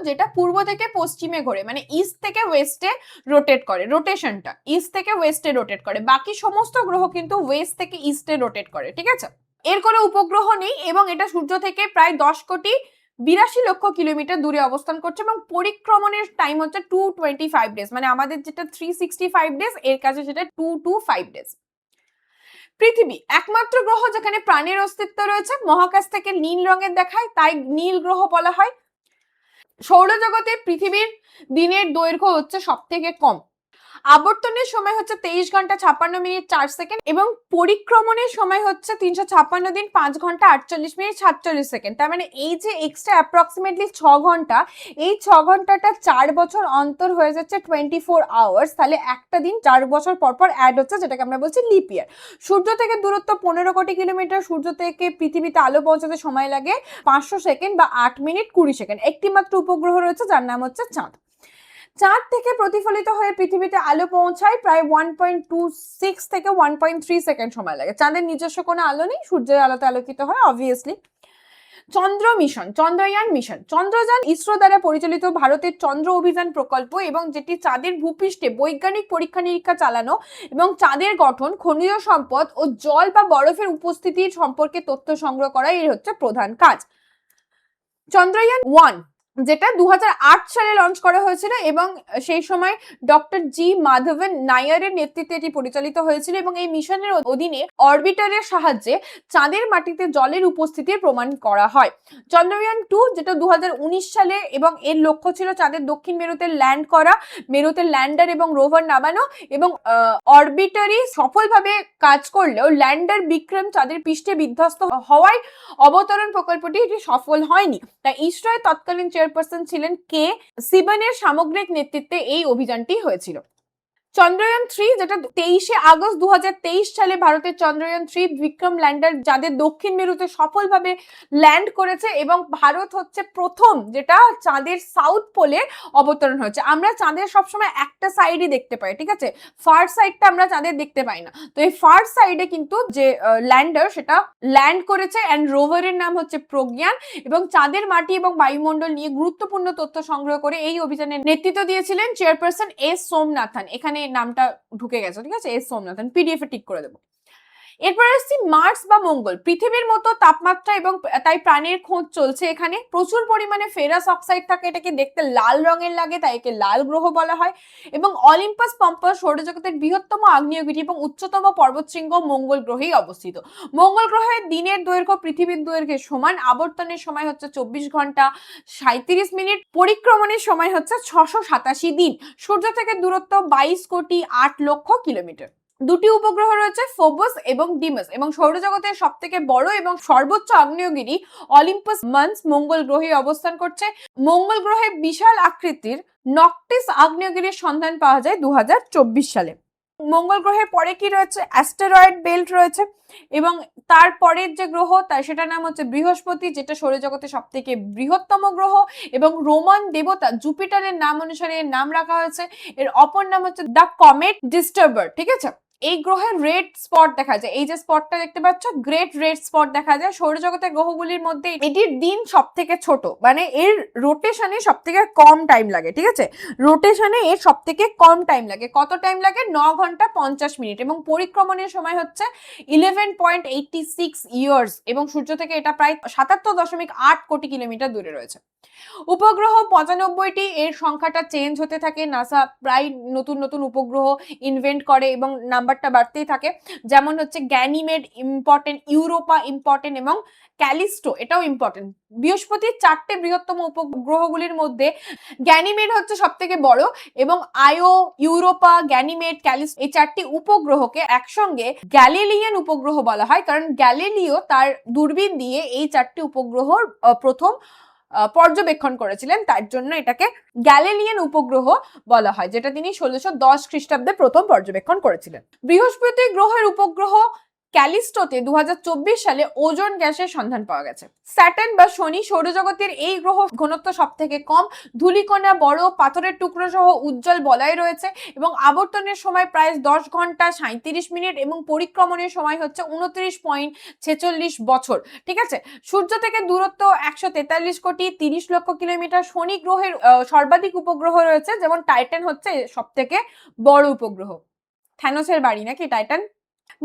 যেটা পূর্ব থেকে পশ্চিমে ঘোরে, মানে ইস্ট থেকে ওয়েস্টে রোটেট করে, রোটেশনটা ইস্ট থেকে ওয়েস্টে রোটেট করে। বাকি সমস্ত গ্রহ কিন্তু ওয়েস্ট থেকে ইস্টে রোটেট করে, ঠিক আছে। এর কোনো উপগ্রহ নেই এবং এটা সূর্য থেকে প্রায় 10,82,00,000 কিলোমিটার দূরে অবস্থান করছে এবং পরিক্রমণের টাইম হচ্ছে 225 ডেজ, মানে আমাদের যেটা 365 ডেজ, এর কাছে সেটা 225 ডেজ। পৃথিবী একমাত্র গ্রহ যেখানে প্রাণের অস্তিত্ব রয়েছে, মহাকাশ থেকে নীল রঙের দেখায় তাই নীল গ্রহ বলা হয়। সৌরজগতে পৃথিবীর দিনের দৈর্ঘ্য হচ্ছে সব থেকে কম। আবর্তনের সময় হচ্ছে 23 ঘন্টা 56 মিনিট 4 সেকেন্ড এবং পরিক্রমণের সময় হচ্ছে 356 দিন 5 ঘন্টা 48 মিনিট 47 সেকেন্ড। তার মানে এই যে এক্সট্রা অ্যাপ্রক্সিমেটলি 6 ঘন্টা, এই 6 ঘন্টাটা 4 বছর অন্তর হয়ে যাচ্ছে 24 আওয়ার্স। তাহলে একটা দিন 4 বছর পর পর অ্যাড হচ্ছে, যেটাকে আমরা বলছি লিপ ইয়ার। সূর্য থেকে দূরত্ব 15 কোটি কিলোমিটার। সূর্য থেকে পৃথিবীতে আলো পৌঁছাতে সময় লাগে 500 সেকেন্ড বা 8 মিনিট 20 সেকেন্ড। একটি মাত্র উপগ্রহ রয়েছে যার নাম হচ্ছে চাঁদ। চাঁদ থেকে প্রতিফলিত হয়ে পৃথিবীতে আলো পৌঁছায় প্রায় 1.26 থেকে 1.3 সেকেন্ড সময় লাগে। চাঁদের নিজস্ব কোনো আলো নেই, সূর্যের আলোতে আলোকিত হয় অবভিয়াসলি। চন্দ্র মিশন, চন্দ্রয়ান মিশন। চন্দ্রযান ইসরো দ্বারা পরিচালিত ভারতের চন্দ্র অভিযান প্রকল্প এবং যেটি চাঁদের ভূপৃষ্ঠে বৈজ্ঞানিক পরীক্ষা নিরীক্ষা চালানো এবং চাঁদের গঠন, খনিজ সম্পদ ও জল বা বরফের উপস্থিতির সম্পর্কে তথ্য সংগ্রহ করা এর হচ্ছে প্রধান কাজ। চন্দ্রয়ান 1 যেটা 2008 সালে লঞ্চ করা হয়েছিল এবং সেই সময় ডক্টর জি মাধবন নায়ারের নেতৃত্বে এটি পরিচালিত হয়েছিল এবং এই মিশনের অধীনে অরবিটারের সাহায্যে চাঁদের মাটিতে জলের উপস্থিতির প্রমাণ করা হয়। চন্দ্রয়ান 2 যেটা 2019 সালে এবং এর লক্ষ্য ছিল চাঁদের দক্ষিণ মেরুতে ল্যান্ড করা, মেরুতে ল্যান্ডার এবং রোভার নামানো এবং অরবিটারই সফলভাবে কাজ করলেও ল্যান্ডার বিক্রম চাঁদের পৃষ্ঠে বিধ্বস্ত হওয়ায় অবতরণ প্রকল্পটি এটি সফল হয়নি। তাই ইসরোর তৎকালীন চেয়ারপারসন ছিলেন কে সিবনের সামগ্রিক নেতৃত্বে এই অভিযানটি হয়েছিল। চন্দ্রয়ান 3 যেটা 23 আগস্ট 2023 সালে ভারতের চন্দ্রয়ান 3 বিক্রম ল্যান্ডার যাদের দক্ষিণ মেরুতে সফলভাবে ল্যান্ড করেছে এবং ভারত হচ্ছে প্রথম যেটা চাঁদের সাউথ পোলে অবতরণ হয়েছে। আমরা চাঁদের সবসময় একটা সাইডই দেখতে পাই, ঠিক আছে, ফার সাইডটা আমরা চাঁদের দেখতে পাই না। তো এই ফার সাইডে কিন্তু যে ল্যান্ডার সেটা ল্যান্ড করেছে এন্ড রোভারের নাম হচ্ছে প্রজ্ঞান এবং চাঁদের মাটি এবং বায়ুমণ্ডল নিয়ে গুরুত্বপূর্ণ তথ্য সংগ্রহ করে এই অভিযানের নেতৃত্ব দিয়েছিলেন চেয়ারপারসন এস সোমনাথন। এখানে নামটা ঢুকে গেছে, ঠিক আছে, এস সোমনাথন, পিডিএফ এ টিক করে দেবো। এরপর আসছি মার্স বা মঙ্গল। পৃথিবীর মতো তাপমাত্রা এবং তাই প্রাণের খোঁজ চলছে এখানে। প্রচুর পরিমাণে ফেরাস অক্সাইড থাকে, এটাকে দেখতে লাল রঙের লাগে তাই একে লাল গ্রহ বলা হয়। এবং অলিম্পাস পম্পাস সৌরজগতের বৃহত্তম আগ্নেয়গিরি এবং উচ্চতম পর্বতশৃঙ্গ মঙ্গল গ্রহেই অবস্থিত। মঙ্গল গ্রহের দিনের দৈর্ঘ্য পৃথিবীর দৈর্ঘ্যের সমান। আবর্তনের সময় হচ্ছে 24 ঘন্টা 37 মিনিট। পরিক্রমণের সময় হচ্ছে 687 দিন। সূর্য থেকে দূরত্ব 22,08,00,000 কিলোমিটার। দুটি উপগ্রহ রয়েছে, ফোবস এবং ডিমাস, এবং সৌরজগতের সবথেকে বড় এবং সর্বোচ্চ আগ্নেয়গিরি অলিম্পাস মন্স মঙ্গল গ্রহে অবস্থান করছে। মঙ্গল গ্রহে বিশাল আকৃতির নকটিস আগ্নেয়গিরির সন্ধান পাওয়া যায় 2024 সালে। মঙ্গল গ্রহের পরে কি রয়েছে? অ্যাস্টেরয়েড বেল্ট রয়েছে এবং তারপরের যে গ্রহ সেটার নাম হচ্ছে বৃহস্পতি, যেটা সৌরজগতের সবথেকে বৃহত্তম গ্রহ এবং রোমান দেবতা জুপিটারের নাম অনুসারে এর নাম রাখা হয়েছে। এর অপর নাম হচ্ছে দ্য কমেট ডিস্টার্বার, ঠিক আছে। এই গ্রহের রেড স্পট দেখা যায়, এই যে স্পটটা দেখতে পাচ্ছ গ্রেট রেড স্পট দেখা যায়। সৌরজগতের গ্রহগুলির মধ্যে এটির দিন সব থেকে ছোট, মানে এর রোটেশনে সব থেকে কম টাইম লাগে, ঠিক আছে, রোটেশনে এর সব থেকে কম টাইম লাগে। কত টাইম লাগে? 9 ঘন্টা 50 মিনিট এবং পরিক্রমণের সময় হচ্ছে 11.86 ইয়ার্স এবং সূর্য থেকে এটা প্রায় 77.8 কোটি কিলোমিটার দূরে রয়েছে। উপগ্রহ 95টি, এর সংখ্যাটা চেঞ্জ হতে থাকে। নাসা প্রায় নতুন নতুন উপগ্রহ ইনভেন্ট করে এবং নাম্বারটা বাড়তেই থাকে। যেমন হচ্ছে গ্যানিমেড ইম্পর্টেন্ট, ইউরোপা ইম্পর্টেন্ট এবং ক্যালিস্টো এটাও ইম্পর্টেন্ট। বৃহস্পতির 4টে বৃহত্তম উপগ্রহগুলির মধ্যে গ্যানিমেড হচ্ছে সব থেকে বড় এবং আয়ো, ইউরোপা, গ্যানিমেড, ক্যালিস্টো এই 4টি উপগ্রহকে একসঙ্গে গ্যালিলিয়ান উপগ্রহ বলা হয়, কারণ গ্যালিলিও তার দূরবীন দিয়ে এই 4টি উপগ্রহর প্রথম পর্যবেক্ষণ করেছিলেন, তার জন্য এটাকে গ্যালিলিয়ান উপগ্রহ বলা হয়, যেটা তিনি 1610 খ্রিস্টাব্দে প্রথম পর্যবেক্ষণ করেছিলেন। বৃহস্পতি গ্রহের উপগ্রহ ক্যালিস্টোতে 2024 সালে ওজোন গ্যাসের সন্ধান পাওয়া গেছে। স্যাটার্ন বা শনি সৌরজগতের এই গ্রহ ঘনত্ব সব থেকে কম, ধূলিকণা, বরফ, পাথরের টুকরো সহ উজ্জ্বল বলয় রয়েছে এবং আবর্তনের সময় প্রায় 10 ঘন্টা 37 মিনিট এবং পরিক্রমণের সময় হচ্ছে 29.46 বছর। ঠিক আছে, সূর্য থেকে দূরত্ব 143 কোটি 30 লক্ষ কিলোমিটার। শনি গ্রহের সর্বাধিক উপগ্রহ রয়েছে, যেমন টাইটান হচ্ছে সব থেকে বড় উপগ্রহ। থ্যানোসের বাড়ি নাকি টাইটান?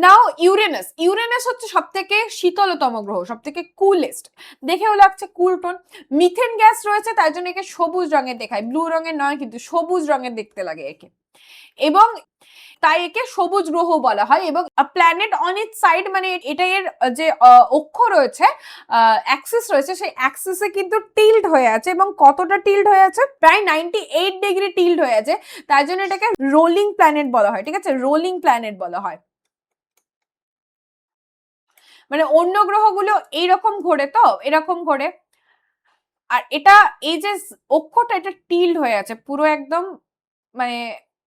নাও ইউরেনাস হচ্ছে সব থেকে শীতলতম গ্রহ, সব থেকে কুলেস্ট, দেখেও লাগছে কুল টোন। মিথেন গ্যাস রয়েছে, তাই জন্য একে সবুজ রঙের দেখায়, ব্লু রঙের নয় কিন্তু সবুজ রঙের দেখতে লাগে একে, এবং তাই একে সবুজ গ্রহ বলা হয়। এবং প্ল্যানেট অন ইট সাইড, মানে এটা এর যে অক্ষ রয়েছে, অ্যাক্সিস রয়েছে, সেই অ্যাক্সিসে কিন্তু টিল্ট হয়ে আছে, এবং কতটা টিল্ট হয়ে আছে? প্রায় 98 ডিগ্রি টিল্ট হয়ে আছে, তাই জন্য এটাকে রোলিং প্ল্যানেট বলা হয়। ঠিক আছে, রোলিং প্ল্যানেট বলা হয়। মানে অন্য গ্রহগুলো এইরকম ঘোরে, তো এরকম ঘোরে, আর এটা এই যে অক্ষটা এটা টিল্ড হয়ে আছে পুরো একদম, মানে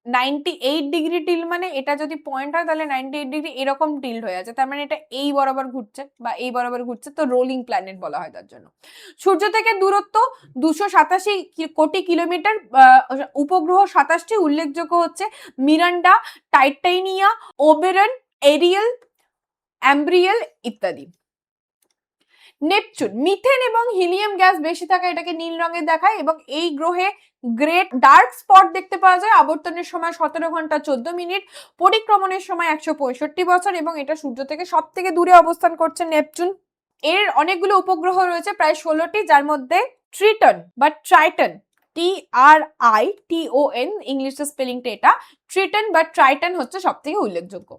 98 ডিগ্রি টিল্ড, মানে এটা যদি পয়েন্ট হয় তাহলে 98 ডিগ্রি এরকম টিল্ড হয়ে আছে, তার মানে এটা এই বরাবর ঘুরছে বা এই বরাবর ঘুরছে, তো রোলিং প্ল্যানেট বলা হয় তার জন্য। সূর্য থেকে দূরত্ব 287 কোটি কিলোমিটার, উপগ্রহ 27টি উল্লেখযোগ্য হচ্ছে মিরান্ডা, টাইটানিয়া, ওবেরন, এরিয়েল, অ্যাম্ব্রিয়েল ইত্যাদি। নেপচুন, মিথেন এবং হিলিয়াম গ্যাস বেশি থাকা এটাকে নীল রঙের দেখায়, এবং এই গ্রহে গ্রেট ডার্ক স্পট দেখতে পাওয়া যায়। আবর্তনের সময় 17 ঘন্টা 14 মিনিট, পরিক্রমণের সময় 165 বছর, এবং এটা সূর্য থেকে সব থেকে দূরে অবস্থান করছে নেপচুন। এর অনেকগুলো উপগ্রহ রয়েছে, প্রায় 16টি, যার মধ্যে ট্রিটন বা ট্রাইটন, TRITON ইংলিশে স্পেলিংটা এটা, ট্রিটন বা ট্রাইটন হচ্ছে সব থেকে উল্লেখযোগ্য।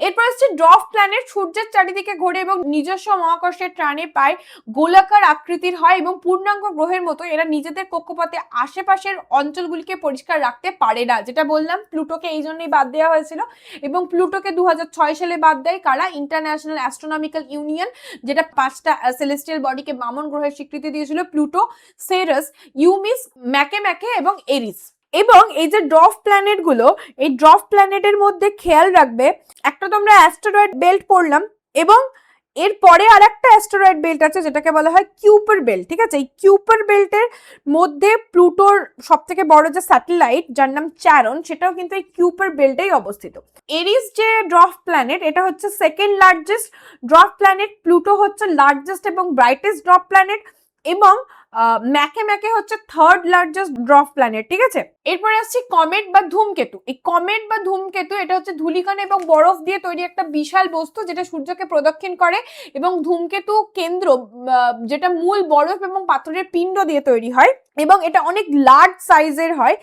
এরপর হচ্ছে ড্রফ প্ল্যানেট, সূর্যের চারিদিকে ঘোরে এবং নিজস্ব মহাকর্ষের টানে পায় গোলাকার আকৃতির হয়, এবং পূর্ণাঙ্গ গ্রহের মতো এরা নিজেদের কক্ষপথে আশেপাশের অঞ্চলগুলিকে পরিষ্কার রাখতে পারে না, যেটা বললাম প্লুটোকে এই জন্যই বাদ দেওয়া হয়েছিল। এবং প্লুটোকে 2006 সালে বাদ দেয় কারা? ইন্টারন্যাশনাল অ্যাস্ট্রোনমিক্যাল ইউনিয়ন, যেটা 5টা সেলেস্টিয়াল বডিকে বামন গ্রহের স্বীকৃতি দিয়েছিল, প্লুটো, সেরাস, ইউমিস, ম্যাকে এবং এরিস। এবং এই যে ড্রফ প্ল্যানেট গুলো, এই ড্রফ প্ল্যানেটের মধ্যে খেয়াল রাখবে, একটা তোমরা অ্যাস্টেরয়েড বেল্ট পড়লাম, এবং এরপরে আর একটা অ্যাস্টেরয়েড বেল্ট আছে যেটাকে বলা হয় কিউপার বেল্ট। ঠিক আছে, এই কিউপার বেল্টের মধ্যে প্লুটোর সব থেকে বড় যে স্যাটেলাইট, যার নাম চ্যারন, সেটাও কিন্তু এই কিউপার বেল্টেই অবস্থিত। এরিস যে ড্রফ প্ল্যানেট, এটা হচ্ছে সেকেন্ড লার্জেস্ট ড্রফ প্ল্যানেট, প্লুটো হচ্ছে লার্জেস্ট এবং ব্রাইটেস্ট ড্রফ প্ল্যানেট, এবং ম্যাকে হচ্ছে থার্ড লার্জেস্ট ড্রফ প্ল্যানেট। ঠিক আছে, এরপরে আসছি কমেট বা ধূমকেতু। এই কমেট বা ধূমকেতু এটা হচ্ছে ধূলিকণা এবং বরফ দিয়ে তৈরি একটা বিশাল বস্তু, যেটা সূর্যকে প্রদক্ষিণ করে, এবং ধূমকেতু কেন্দ্র যেটা মূল বরফ এবং পাথরের পিণ্ড দিয়ে তৈরি হয়, এবং এটা অনেক লার্জ সাইজের হয়।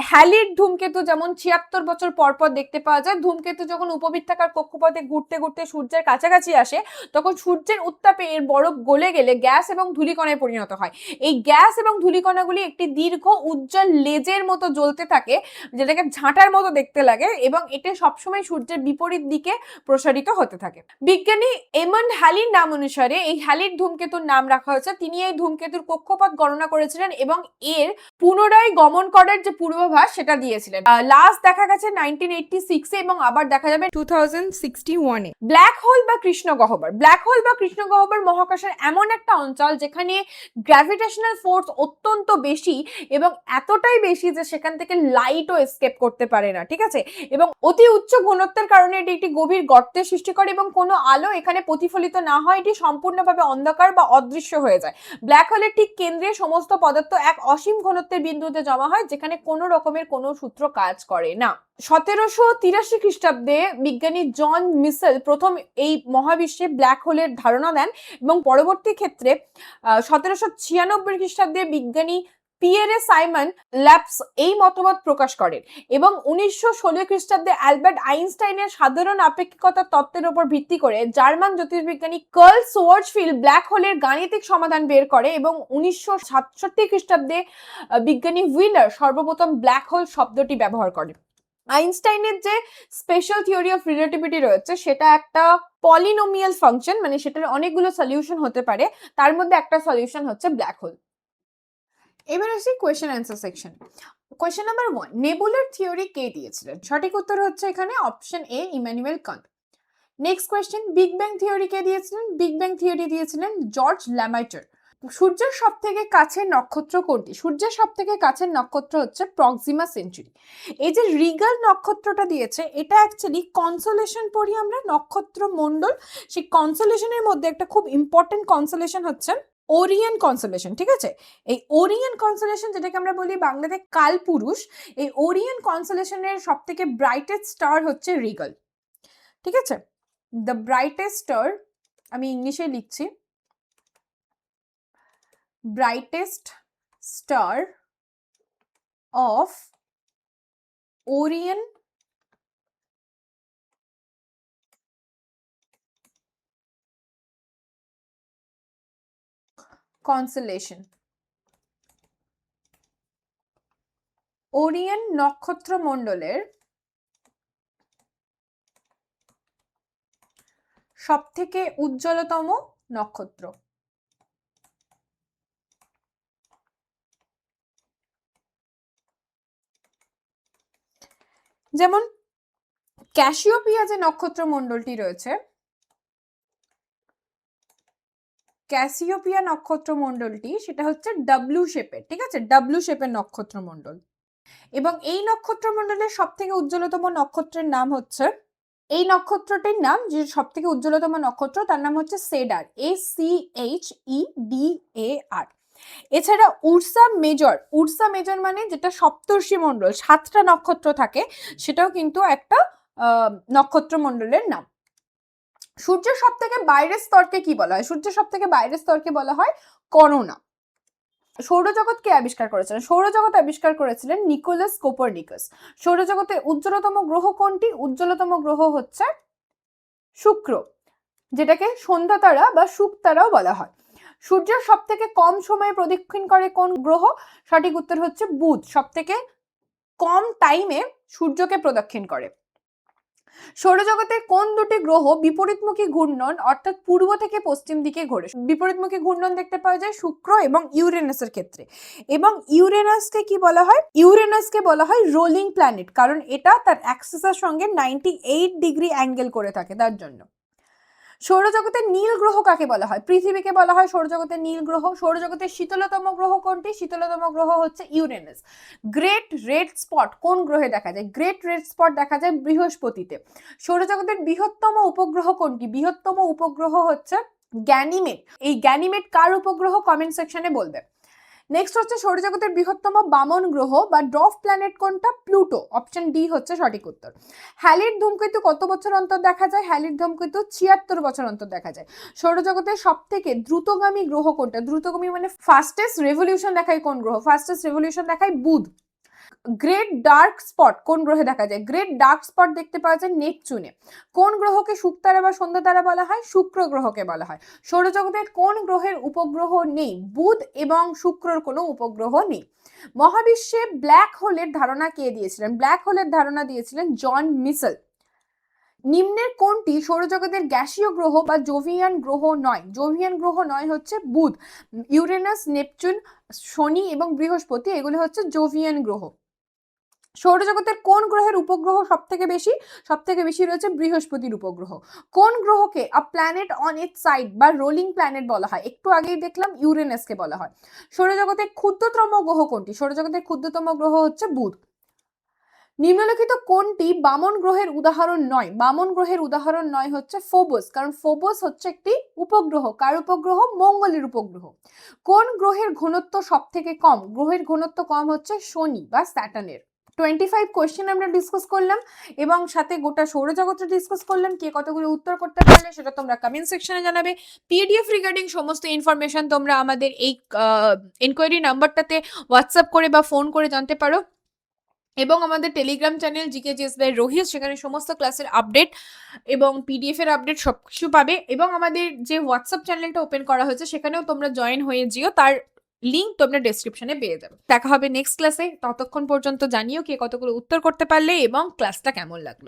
হ্যালিড ধূমকেতু যেমন 76 বছর পর পর দেখতে পাওয়া যায়। ধূমকেতু যখন উপবৃত্তাকার কক্ষপথে ঘুরতে ঘুরতে সূর্যের কাছাকাছি আসে, তখন সূর্যের উত্তাপে এর বরফ গলে গেলে গ্যাস এবং ধূলিকণায় পরিণত হয়। এই গ্যাস এবং ধূলিকণাগুলি একটি দীর্ঘ উজ্জ্বল লেজের মতো জ্বলতে থাকে, যেটাকে ঝাঁটার মতো দেখতে লাগে, এবং এটা সবসময় সূর্যের বিপরীত দিকে প্রসারিত হতে থাকে। বিজ্ঞানী এমন্ড হ্যালির নাম অনুসারে এই হ্যালিড ধূমকেতুর নাম রাখা হয়েছে। তিনি এই ধূমকেতুর কক্ষপথ গণনা করেছিলেন এবং এর পুনরায় গমন করার যে পূর্বাভাস সেটা দিয়েছিলেন। লাস্ট দেখা গেছে 1986 এ, এবং আবার দেখা যাবে 2061 এ। ব্ল্যাক হোল বা কৃষ্ণ গহ্বর, ব্ল্যাক হোল বা কৃষ্ণ গহ্বর মহাকাশের এমন একটা অঞ্চল যেখানে গ্র্যাভিটেশনাল ফোর্স অত্যন্ত বেশি, এবং এতটাই বেশি যে সেখান থেকে লাইটও এসকেপ করতে পারে না। ঠিক আছে, এবং অতি উচ্চ ঘনত্বের কারণে এটি একটি গভীর গর্তের সৃষ্টি করে, এবং কোনো আলো এখানে প্রতিফলিত না হয় এটি সম্পূর্ণভাবে অন্ধকার বা অদৃশ্য হয়ে যায়। ব্ল্যাক হোলের ঠিক কেন্দ্রে সমস্ত পদার্থ এক অসীম ঘনত্বের বিন্দুতে জমা হয়, যেখানে কোনো রকমের কোনো সূত্র কাজ করে না। 1783 খ্রিস্টাব্দে বিজ্ঞানী জন মিসেল প্রথম এই মহাবিশ্বে ব্ল্যাক হোলের ধারণা দেন, এবং পরবর্তী ক্ষেত্রে 1796 খ্রিস্টাব্দে বিজ্ঞানী পিয়েরে সাইমন ল্যাপস এই মতবাদ প্রকাশ করেন, এবং 1916 খ্রিস্টাব্দে অ্যালবার্ট আইনস্টাইনের সাধারণ আপেক্ষিকতার তত্ত্বের উপর ভিত্তি করে জার্মান জ্যোতির্বিজ্ঞানী কার্ল সোয়ার্জফিল্ড ব্ল্যাক হোলের গাণিতিক সমাধান বের করে, এবং 1967 খ্রিস্টাব্দে বিজ্ঞানী হুইলার সর্বপ্রথম ব্ল্যাক হোল শব্দটি ব্যবহার করেন। আইনস্টাইনের যে স্পেশাল থিওরি অফ রিলেটিভিটি রয়েছে, সেটা একটা পলিনোমিয়াল ফাংশন, মানে সেটার অনেকগুলো সলিউশন হতে পারে, তার মধ্যে একটা সলিউশন হচ্ছে ব্ল্যাক হোল। এবার আসি question answer section. Question number 1, nebular theory কে দিয়েছিলেন? সঠিক উত্তর হচ্ছে এখানে option A, Immanuel Kant. Next question, big bang theory কে দিয়েছিলেন? বিগ ব্যাং থিওরি দিয়েছিলেন জর্জ ল্যামাইটার। সূর্যের সব থেকে কাছের নক্ষত্র কোনটি? সূর্যের সব থেকে কাছের নক্ষত্র হচ্ছে প্রক্সিমা সেঞ্চুরি। এই যে রিগাল নক্ষত্রটা দিয়েছে, এটা অ্যাকচুয়ালি কনসোলেশন পড়ি আমরা, নক্ষত্র মণ্ডল। সেই কনসোলেশনের মধ্যে একটা খুব ইম্পর্টেন্ট কনসোলেশন হচ্ছে ওরিয়ন কনসোলেশন, ঠিক আছে? এই ওরিয়ন কনসোলেশন, যেটাকে আমরা বলি বাংলাতে কালপুরুষ, এই ওরিয়ন কনসোলেশনের সব থেকে ব্রাইটেস্ট স্টার হচ্ছে রিগাল, ঠিক আছে? দ্য ব্রাইটেস্ট স্টার, আমি ইংলিশে লিখছি, brightest star of Orion constellation. Orion নক্ষত্র মণ্ডলের সবথেকে উজ্জ্বলতম নক্ষত্র। যেমন ক্যাসিওপিয়া যে নক্ষত্র মণ্ডলটি রয়েছে, ক্যাসিওপিয়া নক্ষত্র মণ্ডলটি সেটা হচ্ছে ডাব্লিউ শেপের, ঠিক আছে? ডাব্লিউ শেপের নক্ষত্র মণ্ডল। এবং এই নক্ষত্র মণ্ডলের সব থেকে উজ্জ্বলতম নক্ষত্রের নাম হচ্ছে, এই নক্ষত্রটির নাম যে সব থেকে উজ্জ্বলতম নক্ষত্র, তার নাম হচ্ছে সেডার, SCHEDAR। এছাড়া উর্সা মেজর, উর্সা মেজর মানে যেটা সপ্তর্ষি মণ্ডল, 7টা নক্ষত্র থাকে, সেটাও কিন্তু একটা নক্ষত্র মণ্ডলের নাম। সূর্যের সব থেকে বাইরের স্তরকে কি বলা হয়? সূর্যের সব থেকে বাইরের স্তরকে বলা হয় করোনা। সৌরজগৎ কে আবিষ্কার করেছিলেন? সৌরজগৎ আবিষ্কার করেছিলেন নিকোলাস কোপারনিকাস। সৌরজগতের উজ্জ্বলতম গ্রহ কোনটি? উজ্জ্বলতম গ্রহ হচ্ছে শুক্র, যেটাকে সন্ধ্যা তারা বা শুক তারাও বলা হয়। সূর্যের সব থেকে কম সময়ে প্রদক্ষিণ করে কোন গ্রহ? সঠিক উত্তর হচ্ছে বুধ, সব থেকে কম টাইমে সূর্যকে প্রদক্ষিণ করে। সৌরজগতের কোন দুটি গ্রহ বিপরীতমুখী ঘূর্ণন অর্থাৎ পূর্ব থেকে পশ্চিম দিকে ঘোরে? বিপরীতমুখী ঘূর্ণন দেখতে পাওয়া যায় শুক্র এবং ইউরেনাসের ক্ষেত্রে। এবং ইউরেনাসকে কি বলা হয়? ইউরেনাসকে বলা হয় রোলিং প্ল্যানেট, কারণ এটা তার অ্যাক্সিসের সঙ্গে 98 ডিগ্রি অ্যাঙ্গেল করে থাকে, তার জন্য। সৌরজগতের নীল গ্রহ কাকে বলা হয়? পৃথিবীকে বলা হয় সৌরজগতের নীল গ্রহ। সৌরজগতের শীতলতম গ্রহ কোনটি? শীতলতম গ্রহ হচ্ছে ইউরেনাস। গ্রেট রেড স্পট কোন গ্রহে দেখা যায়? গ্রেট রেড স্পট দেখা যায় বৃহস্পতিতে। সৌরজগতের বৃহত্তম উপগ্রহ কোনটি? বৃহত্তম উপগ্রহ হচ্ছে গ্যানিমেড। এই গ্যানিমেড কার উপগ্রহ? কমেন্ট সেকশনে বলবে। নেক্সট হচ্ছে সৌরজগতের বৃহত্তম বামন গ্রহ বা ড্রফ প্ল্যানেট কোনটা? প্লুটো, অপশন ডি হচ্ছে সঠিক উত্তর। হ্যালির ধূমকেতু কত বছর অন্তর দেখা যায়? হ্যালির ধূমকেতু 76 বছর অন্তর দেখা যায়। সৌরজগতের সব থেকে দ্রুতগামী গ্রহ কোনটা? দ্রুতগামী মানে ফাস্টেস্ট রেভলিউশন দেখায় কোন গ্রহ? ফাস্টেস্ট রেভলিউশন দেখায় বুধ। গ্রেট ডার্ক স্পট কোন গ্রহে দেখা যায়? গ্রেট ডার্ক স্পট দেখতে পাওয়া যায় নেপচুনে। কোন গ্রহকে শুকতারা বা সন্ধ্যা তারা বলা হয়? শুক্র গ্রহকে বলা হয়। সৌরজগতের কোন গ্রহের উপগ্রহ নেই? বুধ এবং শুক্রর কোনো উপগ্রহ নেই। মহাবিশ্বে ব্ল্যাক হোলের ধারণা কে দিয়েছিলেন? ব্ল্যাক হোলের ধারণা দিয়েছিলেন জন মিসেল। নিম্নের কোনটি সৌরজগতের গ্যাসীয় গ্রহ বা জোভিয়ান গ্রহ নয়? জোভিয়ান গ্রহ নয় হচ্ছে বুধ, ইউরেনাস, নেপচুন, শনি এবং বৃহস্পতি, এগুলো হচ্ছে জোভিয়ান গ্রহ। সৌরজগতের কোন গ্রহের উপগ্রহ সব থেকে বেশি? সব থেকে বেশি রয়েছে বৃহস্পতির উপগ্রহ। কোন গ্রহকে a planet on its side বা রোলিং প্ল্যানেট বলা হয়? একটু আগেই দেখলাম ইউরেনাসকে বলা হয়। সৌরজগতের ক্ষুদ্রতম গ্রহ কোনটি? সৌরজগতের ক্ষুদ্রতম গ্রহ হচ্ছে বুধ। নিম্নলিখিত কোনটি বামন গ্রহের উদাহরণ নয়? বামন গ্রহের উদাহরণ নয় হচ্ছে ফোবস, কারণ ফোবস হচ্ছে একটি উপগ্রহ। কার উপগ্রহ? মঙ্গলের উপগ্রহ। কোন গ্রহের ঘনত্ব সব থেকে কম? গ্রহের ঘনত্ব কম হচ্ছে শনি বা স্যাটার্নের। 25 কোয়েশ্চেন আমরা ডিসকাস করলাম এবং সাথে গোটা সৌরজগৎটা ডিসকাস করলাম। কে কতগুলো উত্তর করতে পারলে সেটা তোমরা কমেন্ট সেকশনে জানাবে। পিডিএফ রিগার্ডিং সমস্ত ইনফরমেশন তোমরা আমাদের এই এনকোয়ারি নাম্বারটাতে হোয়াটসঅ্যাপ করে বা ফোন করে জানতে পারো। এবং আমাদের Telegram channel GK GS by Rohit, সেখানে সমস্ত ক্লাসের আপডেট এবং পিডিএফ এর আপডেট সব কিছু পাবে। এবং আমাদের যে হোয়াটসঅ্যাপ চ্যানেলটা ওপেন করা হয়েছে সেখানেও তোমরা জয়েন হয়ে যেও, তার লিঙ্ক তোমরা ডেসক্রিপশনে পেয়ে যাবে। দেখা হবে নেক্সট ক্লাসে, ততক্ষণ পর্যন্ত জানিও কে কতগুলো উত্তর করতে পারলে এবং ক্লাসটা কেমন লাগলো।